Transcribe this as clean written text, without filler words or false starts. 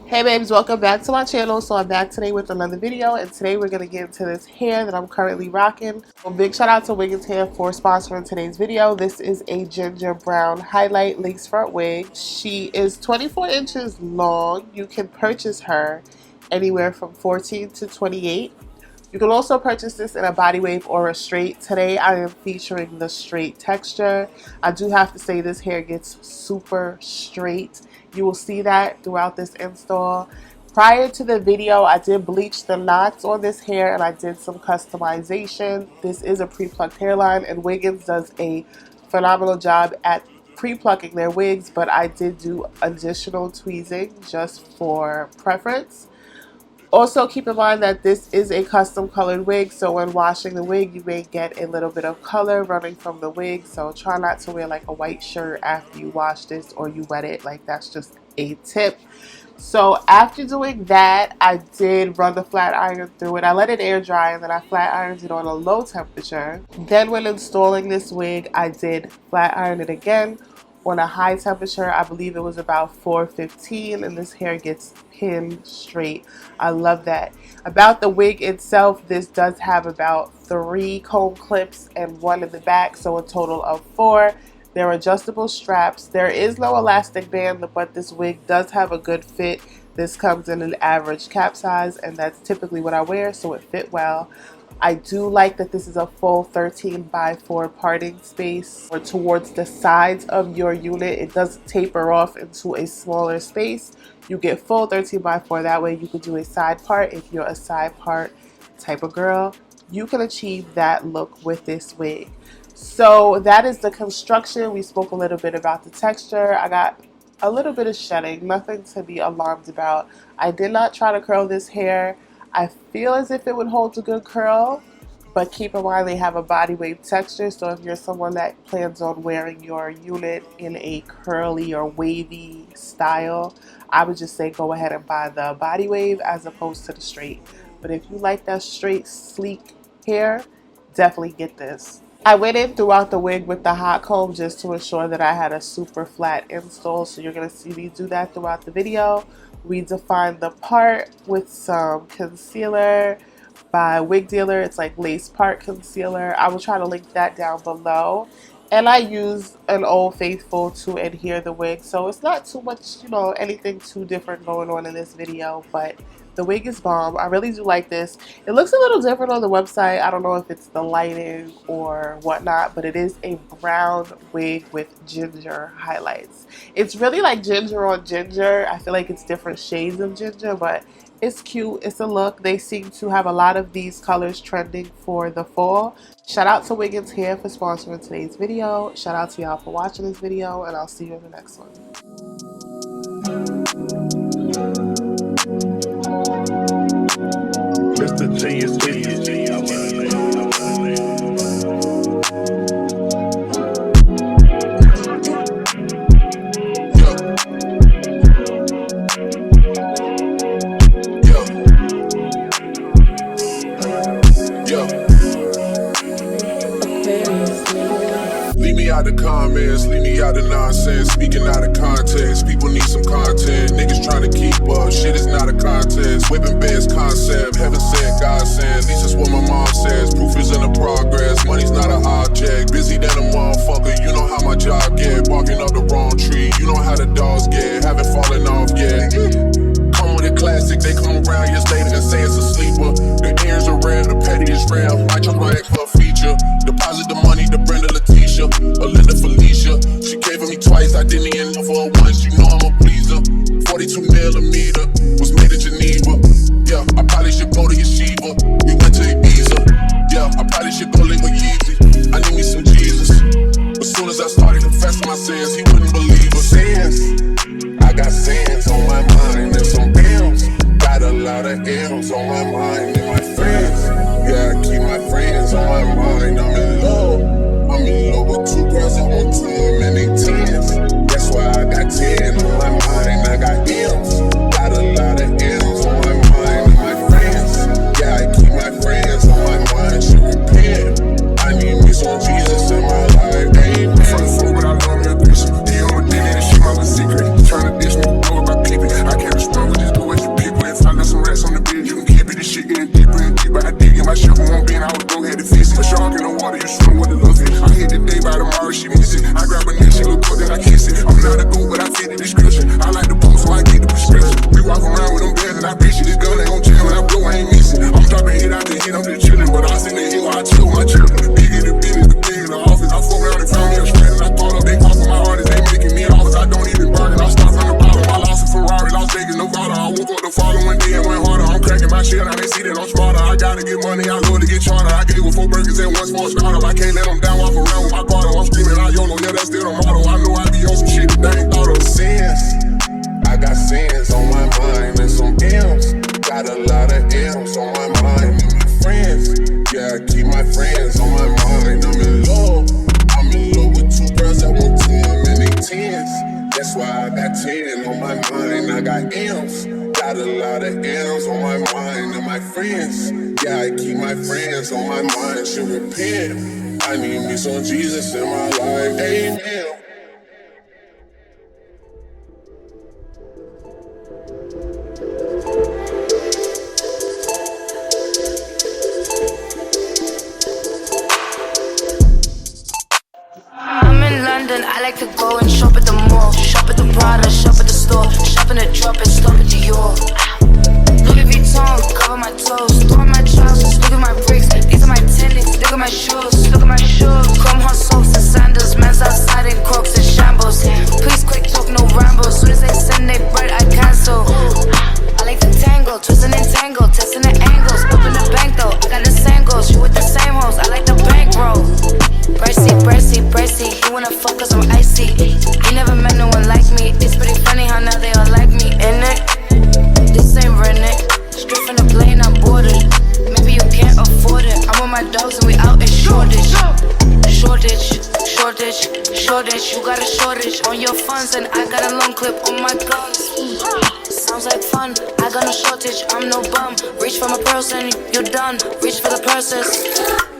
Hey babes, welcome back to my channel. So I'm back today with another video, and today we're going to get into this hair that I'm currently rocking. So big shout out to Wiggins hair for sponsoring today's video. This is a ginger brown highlight lace front wig. She is 24 inches long. You can purchase her anywhere from 14 to 28. You can also purchase this in a body wave or a straight. Today I am featuring the straight texture. I do have to say this hair gets super straight. You will see that throughout this install. Prior to the video, I did bleach the knots on this hair and I did some customization. This is a pre-plucked hairline, and Wiggins does a phenomenal job at pre-plucking their wigs, but I did do additional tweezing just for preference. Also keep in mind that this is a custom colored wig, so when washing the wig you may get a little bit of color running from the wig, so try not to wear like a white shirt after you wash this or you wet it. Like, that's just a tip. So after doing that, I did run the flat iron through it. I let it air dry and then I flat ironed it on a low temperature. Then when installing this wig, I did flat iron it again on a high temperature. I believe it was about 415, and this hair gets pinned straight. I love that. About the wig itself, this does have about 3 comb clips and 1 in the back, so a total of 4. They're adjustable straps. There is no elastic band, but this wig does have a good fit. This comes in an average cap size, and that's typically what I wear, so it fit well. I do like that this is a full 13x4 parting space, or towards the sides of your unit. It does taper off into a smaller space. You get full 13x4. That way you can do a side part. If you're a side part type of girl, you can achieve that look with this wig. So that is the construction. We spoke a little bit about the texture. I got a little bit of shedding, nothing to be alarmed about. I did not try to curl this hair. I feel as if it would hold a good curl, but keep in mind they have a body wave texture, so if you're someone that plans on wearing your unit in a curly or wavy style, I would just say go ahead and buy the body wave as opposed to the straight. But if you like that straight, sleek hair, definitely get this. I went in throughout the wig with the hot comb just to ensure that I had a super flat install, so you're going to see me do that throughout the video. We defined the part with some concealer by Wig Dealer. It's like lace part concealer. I will try to link that down below. And I used an Old Faithful to adhere the wig, so it's not too much, you know, anything too different going on in this video, but the wig is bomb. I really do like this. It looks a little different on the website. I don't know if it's the lighting or whatnot, but it is a brown wig with ginger highlights. It's really like ginger on ginger. I feel like it's different shades of ginger, but it's cute. It's a look. They seem to have a lot of these colors trending for the fall. Shout out to Wiggins hair for sponsoring today's video. Shout out to y'all for watching this video, and I'll see you in the next one. Mr. G is leave me out the comments, leave me out the nonsense, speaking out of context. People need some content, niggas trying to keep up, shit is not a contest. Whipping best concept, heaven sent, God sent, at least that's what my mom says. Proof is in the progress, money's not an object. Busy than a motherfucker, you know how my job get. Barking up the wrong tree, you know how the dogs get. Haven't fallen off yet. Come with a classic, they come around years later and say it's a sleeper. The ears are rare, the petty is rare. I chose my ex for a feature. Deposit the money to Brenda Leticia, Alinda Felicia. She gave it me twice, I didn't even know for her once. You know I'm a pleaser. 42 millimeter was made in Geneva. Yeah, I probably should go to Yeshiva. We went to Ibiza. Yeah, I probably should go live with Yeezy. I need me some Jesus. As soon as I started confessing my sins, he wouldn't believer. Sins, I got sins on my mind and some bills. Got a lot of M's on my mind and my friends. Yeah, I keep my friends on my mind. I'm in love. I'm in love with two girls. I want too many tens. That's why I got 10 on my mind. I got M's. Got a lot of M's on my mind and my friends. Yeah, I keep my friends on my mind. Should repent. I need me some Jesus in my life. Amen. From the floor, but I love me a bitch. He on my dick and shit, my little secret. Tryna dish me, know about people. I can't respond with this do what you people. If I left some rats on the bed, you can keep it. This shit getting deeper and deeper. I dig in my shit with one bean. I would go ahead and fix it. A shark in the water, you swim with the love it. I hit the day by tomorrow, she miss it. I grab a neck, she look good, then I kiss it. I'm not a goat, but I fit the description. I like the post, so I get the prescription. We walk around with them bears and I bitch it. This gun ain't gon' chill when I blow, I ain't missing. I'm dropping hit after hit, I'm just chillin'. But I seen the hill, I chill my children. Big in the business, the big in the office. I fuck around and found me a strand and I call up. They call for my artists, they making me offers. I don't even bargain, I start from the bottom. I lost a Ferrari, Las Vegas, Nevada. I woke up the following day and went harder. I'm cracking my shit, now they see that I'm smarter. I gotta get money, I love to get charter. I gave with 4 burgers and 1 small startup. I can't let them down, walk around with my guard. I'm screaming out YOLO, yeah, that's still the motto. I know I be on some shit that they ain't thought of. Sins, I got sins on my mind and some M's. Got a lot of M's on my mind and my friends. Yeah, I keep my friends on my mind. I'm in love. I'm in love with 2 girls that want too many tens. That's why I got 10 on my mind. I got M's. Got a lot of M's on my mind and my friends. Yeah, I keep my friends on my mind. Should repent. I need me some Jesus in my life. Amen. I'm in London, I like to go and shop at the mall. Shop at the Prada, shop at the store. Shop in the drop and stop at Dior. Louis Vuitton, cover my toes. Throw on my trousers, look at my bricks. These are my tennis, look at my shoes. Look at my shoes. Chrome hot socks and sandals. Man's outside in Crocs and shambles. Please quick talk, no ramble. Soon as they send they bread, I cancel. I like the tango, twisting and tangle. Testing the angles, open the bank though. I got the same goals, you with the same hoes. I like the bankroll. Bracy, he wanna fuck cause I'm icy. He never met no one like me. It's pretty funny how now they all like me, innit? This ain't rented. Straight from the plane, I'm boarded. Maybe you can't afford it. I'm with my dogs and we out in shortage. You got a shortage on your funds and I got a long clip on my guns. Sounds like fun, I got no shortage, I'm no bum. Reach for my person, you're done. Reach for the purses.